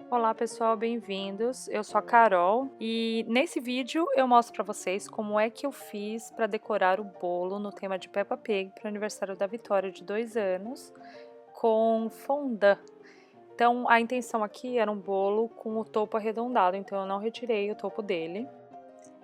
Olá pessoal, bem-vindos. Eu sou a Carol e nesse vídeo eu mostro para vocês como é que eu fiz para decorar o bolo no tema de Peppa Pig para o aniversário da Vitória de 2 anos com fondant. Então a intenção aqui era um bolo com o topo arredondado, então eu não retirei o topo dele.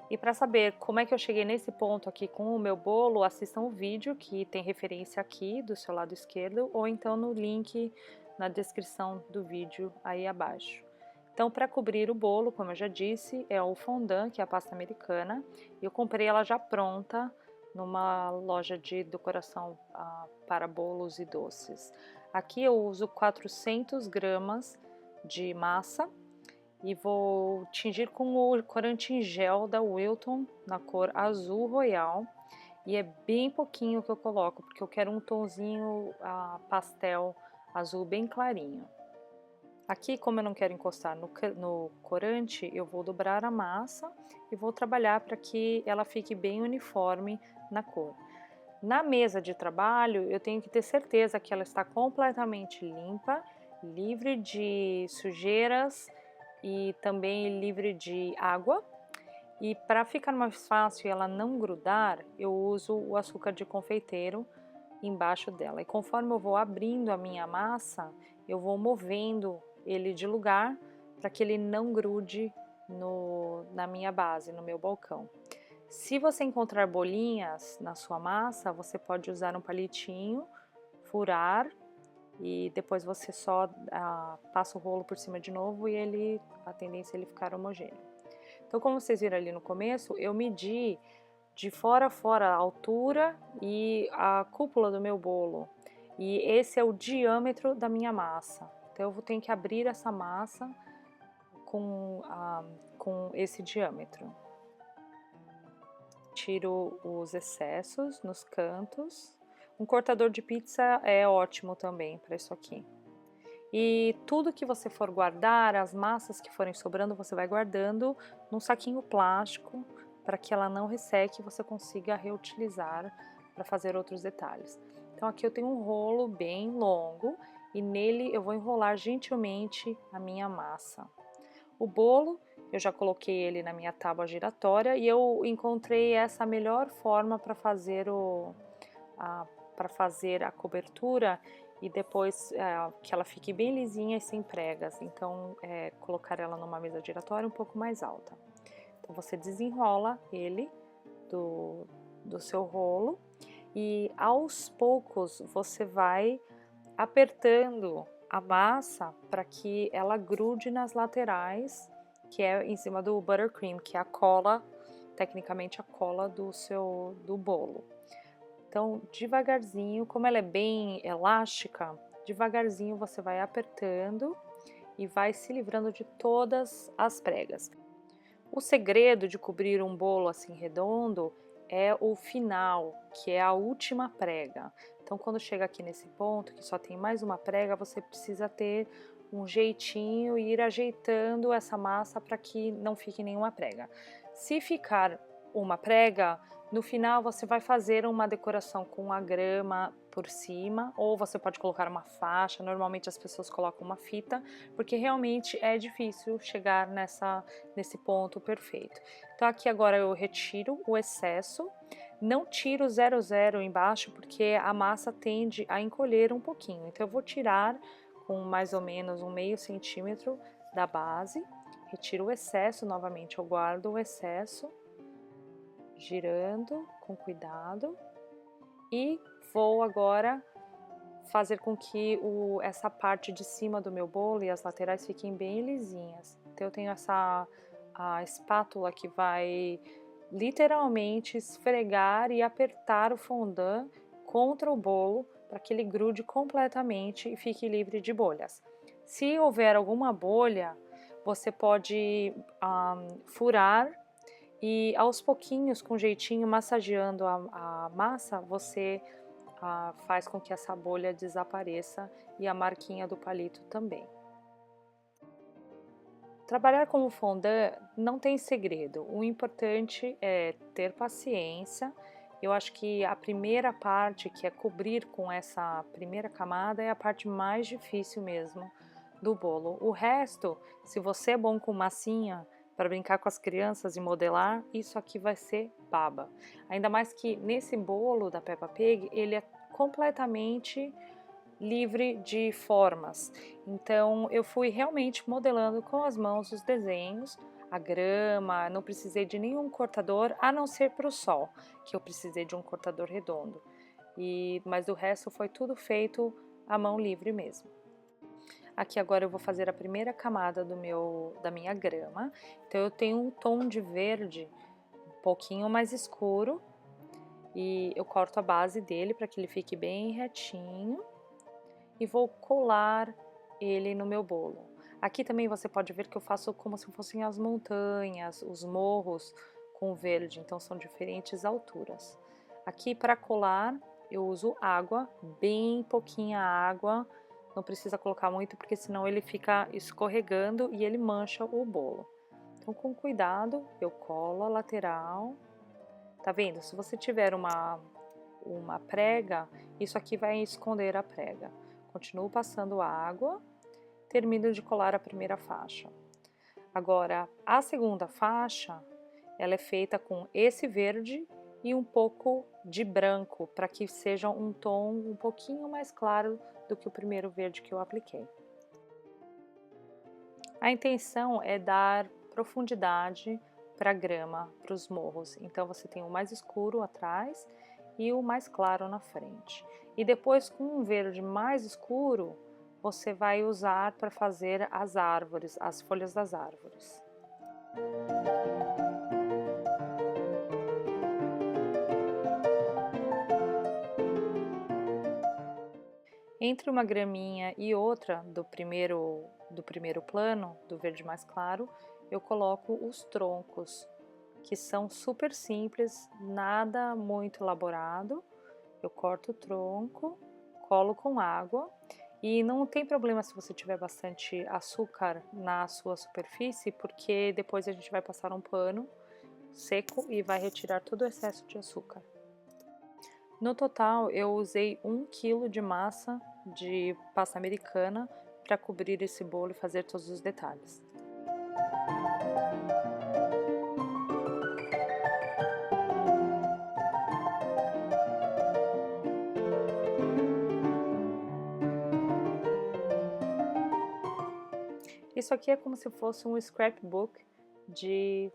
E para saber como é que eu cheguei nesse ponto aqui com o meu bolo, assistam o vídeo que tem referência aqui do seu lado esquerdo ou então no link na descrição do vídeo aí abaixo. Então, para cobrir o bolo, como eu já disse, é o fondant, que é a pasta americana. Eu comprei ela já pronta numa loja de decoração para bolos e doces. Aqui eu uso 400 gramas de massa e vou tingir com o corante em gel da Wilton na cor azul royal, e é bem pouquinho que eu coloco porque eu quero um tonzinho pastel azul bem clarinho. Aqui, como eu não quero encostar no corante, eu vou dobrar a massa e vou trabalhar para que ela fique bem uniforme na cor. Na mesa de trabalho, eu tenho que ter certeza que ela está completamente limpa, livre de sujeiras e também livre de água. E para ficar mais fácil e ela não grudar, eu uso o açúcar de confeiteiro embaixo dela. E conforme eu vou abrindo a minha massa, eu vou movendo ele de lugar para que ele não grude na minha base, no meu balcão. Se você encontrar bolinhas na sua massa, você pode usar um palitinho, furar e depois você só passa o rolo por cima de novo e a tendência é ele ficar homogêneo. Então, como vocês viram ali no começo, eu medi de fora a fora a altura e a cúpula do meu bolo. E esse é o diâmetro da minha massa. Então, eu vou ter que abrir essa massa com esse diâmetro. Tiro os excessos nos cantos. Um cortador de pizza é ótimo também para isso aqui. E tudo que você for guardar, as massas que forem sobrando, você vai guardando num saquinho plástico para que ela não resseque e você consiga reutilizar para fazer outros detalhes. Então aqui eu tenho um rolo bem longo e nele eu vou enrolar gentilmente a minha massa. O bolo, eu já coloquei ele na minha tábua giratória e eu encontrei essa melhor forma para fazer a cobertura e depois que ela fique bem lisinha e sem pregas. Então, colocar ela numa mesa giratória um pouco mais alta. Então, você desenrola ele do seu rolo e aos poucos você vai apertando a massa para que ela grude nas laterais, que é em cima do buttercream, que é a cola, tecnicamente a cola do bolo. Então, devagarzinho, como ela é bem elástica, devagarzinho você vai apertando e vai se livrando de todas as pregas. O segredo de cobrir um bolo assim redondo é o final, que é a última prega. Então, quando chega aqui nesse ponto, que só tem mais uma prega, você precisa ter um jeitinho e ir ajeitando essa massa para que não fique nenhuma prega. Se ficar uma prega, no final você vai fazer uma decoração com a grama por cima, ou você pode colocar uma faixa. Normalmente as pessoas colocam uma fita, porque realmente é difícil chegar nesse ponto perfeito. Então aqui agora eu retiro o excesso, não tiro 00 embaixo porque a massa tende a encolher um pouquinho, então eu vou tirar com mais ou menos um meio centímetro da base, retiro o excesso, novamente eu guardo o excesso, girando com cuidado e vou agora fazer com que essa parte de cima do meu bolo e as laterais fiquem bem lisinhas. Então eu tenho a espátula que vai literalmente esfregar e apertar o fondant contra o bolo para que ele grude completamente e fique livre de bolhas. Se houver alguma bolha, você pode furar e aos pouquinhos, com jeitinho, massageando a massa, você faz com que essa bolha desapareça e a marquinha do palito também. Trabalhar com o fondant não tem segredo, o importante é ter paciência. Eu acho que a primeira parte, que é cobrir com essa primeira camada, é a parte mais difícil mesmo do bolo. O resto, se você é bom com massinha para brincar com as crianças e modelar, isso aqui vai ser baba. Ainda mais que nesse bolo da Peppa Pig, ele é completamente livre de formas. Então eu fui realmente modelando com as mãos os desenhos, a grama, não precisei de nenhum cortador, a não ser para o sol, que eu precisei de um cortador redondo. Mas o resto foi tudo feito à mão livre mesmo. Aqui agora eu vou fazer a primeira camada da minha grama. Então eu tenho um tom de verde um pouquinho mais escuro e eu corto a base dele para que ele fique bem retinho e vou colar ele no meu bolo. Aqui também você pode ver que eu faço como se fossem as montanhas, os morros com verde, então são diferentes alturas. Aqui para colar eu uso água, bem pouquinha água, não precisa colocar muito porque senão ele fica escorregando e ele mancha o bolo. Então com cuidado eu colo a lateral, tá vendo? Se você tiver uma prega, isso aqui vai esconder a prega. Continuo passando água, termino de colar a primeira faixa. Agora, a segunda faixa, ela é feita com esse verde e um pouco de branco, para que seja um tom um pouquinho mais claro do que o primeiro verde que eu apliquei. A intenção é dar profundidade para a grama, para os morros. Então você tem o mais escuro atrás e o mais claro na frente. E depois com um verde mais escuro, você vai usar para fazer as árvores, as folhas das árvores. Entre uma graminha e outra do primeiro plano, do verde mais claro, eu coloco os troncos, que são super simples, nada muito elaborado. Eu corto o tronco, colo com água e não tem problema se você tiver bastante açúcar na sua superfície, porque depois a gente vai passar um pano seco e vai retirar todo o excesso de açúcar. No total, eu usei 1 kg de massa de pasta americana para cobrir esse bolo e fazer todos os detalhes. Isso aqui é como se fosse um scrapbook de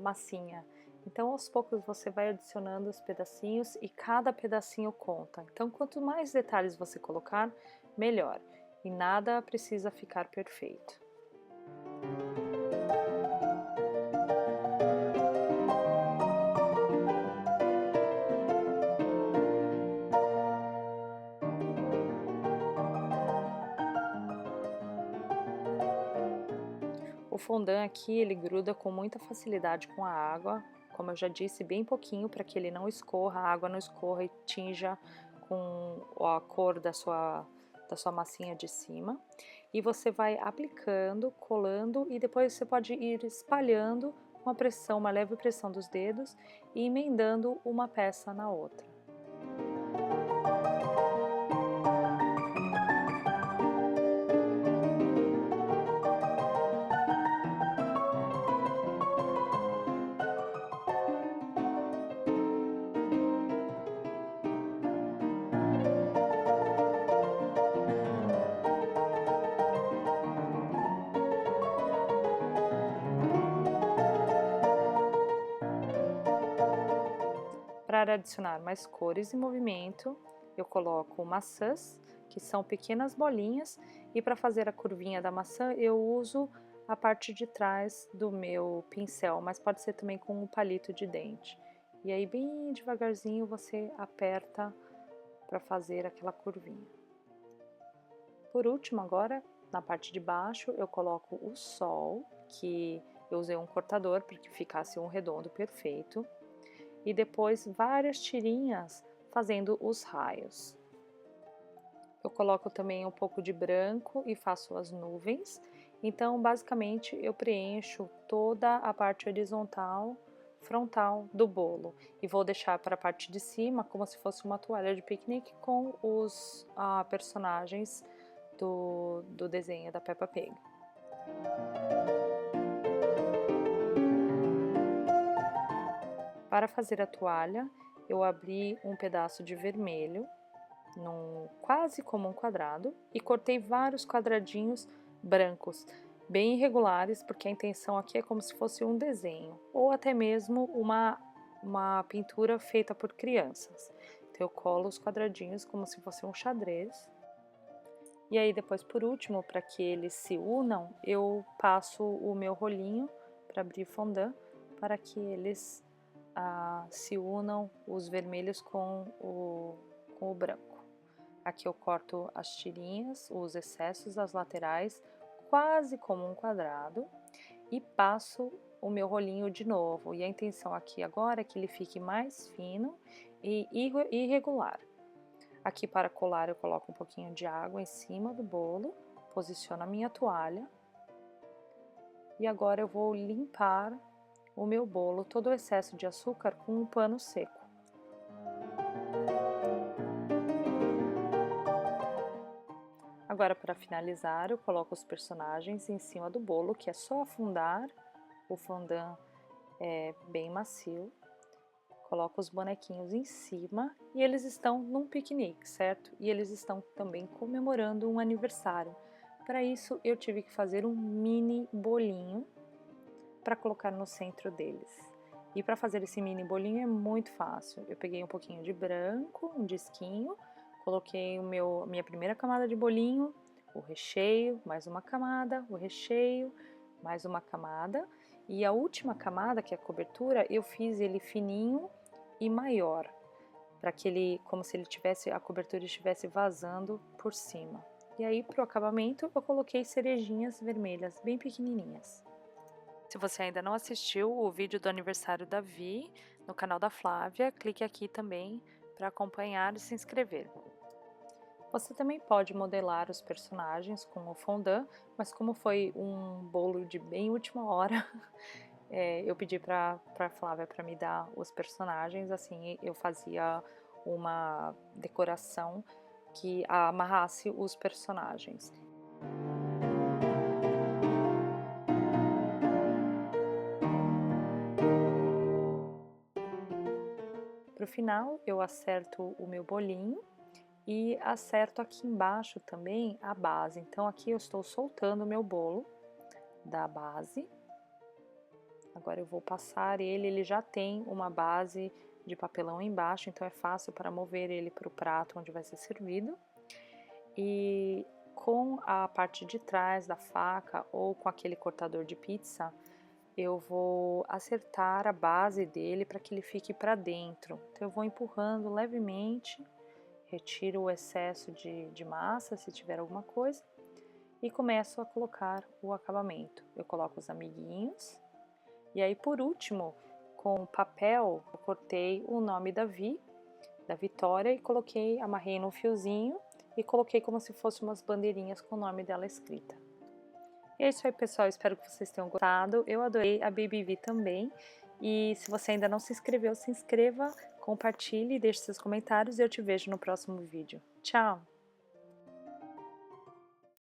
massinha. Então, aos poucos você vai adicionando os pedacinhos e cada pedacinho conta. Então, quanto mais detalhes você colocar, melhor. E nada precisa ficar perfeito. O fondant aqui, ele gruda com muita facilidade com a água, como eu já disse, bem pouquinho para que ele não escorra, a água não escorra e tinja com a cor da sua massinha de cima. E você vai aplicando, colando e depois você pode ir espalhando com a pressão, uma leve pressão dos dedos e emendando uma peça na outra. Para adicionar mais cores e movimento, eu coloco maçãs, que são pequenas bolinhas, e para fazer a curvinha da maçã eu uso a parte de trás do meu pincel, mas pode ser também com um palito de dente. E aí bem devagarzinho você aperta para fazer aquela curvinha. Por último agora, na parte de baixo, eu coloco o sol, que eu usei um cortador para que ficasse um redondo perfeito. E depois várias tirinhas fazendo os raios. Eu coloco também um pouco de branco e faço as nuvens. Então, basicamente, eu preencho toda a parte horizontal, frontal do bolo. E vou deixar para a parte de cima como se fosse uma toalha de piquenique com os personagens do desenho da Peppa Pig. Para fazer a toalha, eu abri um pedaço de vermelho, quase como um quadrado, e cortei vários quadradinhos brancos, bem irregulares, porque a intenção aqui é como se fosse um desenho, ou até mesmo uma pintura feita por crianças. Então eu colo os quadradinhos como se fosse um xadrez. E aí depois, por último, para que eles se unam, eu passo o meu rolinho para abrir fondant, para que eles se unam os vermelhos com o branco. Aqui eu corto as tirinhas, os excessos das laterais, quase como um quadrado, e passo o meu rolinho de novo. E a intenção aqui agora é que ele fique mais fino e irregular. Aqui para colar eu coloco um pouquinho de água em cima do bolo, posiciono a minha toalha, e agora eu vou limpar o meu bolo, todo o excesso de açúcar, com um pano seco. Agora, para finalizar, eu coloco os personagens em cima do bolo, que é só afundar, o fondant é bem macio. Coloco os bonequinhos em cima e eles estão num piquenique, certo? E eles estão também comemorando um aniversário. Para isso, eu tive que fazer um mini bolinho para colocar no centro deles. E para fazer esse mini bolinho é muito fácil. Eu peguei um pouquinho de branco, um disquinho, coloquei minha primeira camada de bolinho, o recheio, mais uma camada, o recheio, mais uma camada. E a última camada, que é a cobertura, eu fiz ele fininho e maior, para que ele, como se a cobertura estivesse vazando por cima. E aí, para o acabamento, eu coloquei cerejinhas vermelhas, bem pequenininhas. Se você ainda não assistiu o vídeo do aniversário da Vi no canal da Flávia, clique aqui também para acompanhar e se inscrever. Você também pode modelar os personagens com o fondant, mas como foi um bolo de bem última hora, eu pedi para a Flávia para me dar os personagens, assim eu fazia uma decoração que amarrasse os personagens. Para o final, eu acerto o meu bolinho e acerto aqui embaixo também a base. Então aqui eu estou soltando o meu bolo da base. Agora eu vou passar ele já tem uma base de papelão embaixo, então é fácil para mover ele para o prato onde vai ser servido. E com a parte de trás da faca ou com aquele cortador de pizza, eu vou acertar a base dele para que ele fique para dentro. Então eu vou empurrando levemente, retiro o excesso de massa, se tiver alguma coisa, e começo a colocar o acabamento. Eu coloco os amiguinhos, e aí por último, com papel, eu cortei o nome da Vitória, e amarrei num fiozinho e coloquei como se fosse umas bandeirinhas com o nome dela escrita. E é isso aí, pessoal, espero que vocês tenham gostado. Eu adorei, a Baby Vi também. E se você ainda não se inscreveu, se inscreva, compartilhe, deixe seus comentários e eu te vejo no próximo vídeo. Tchau!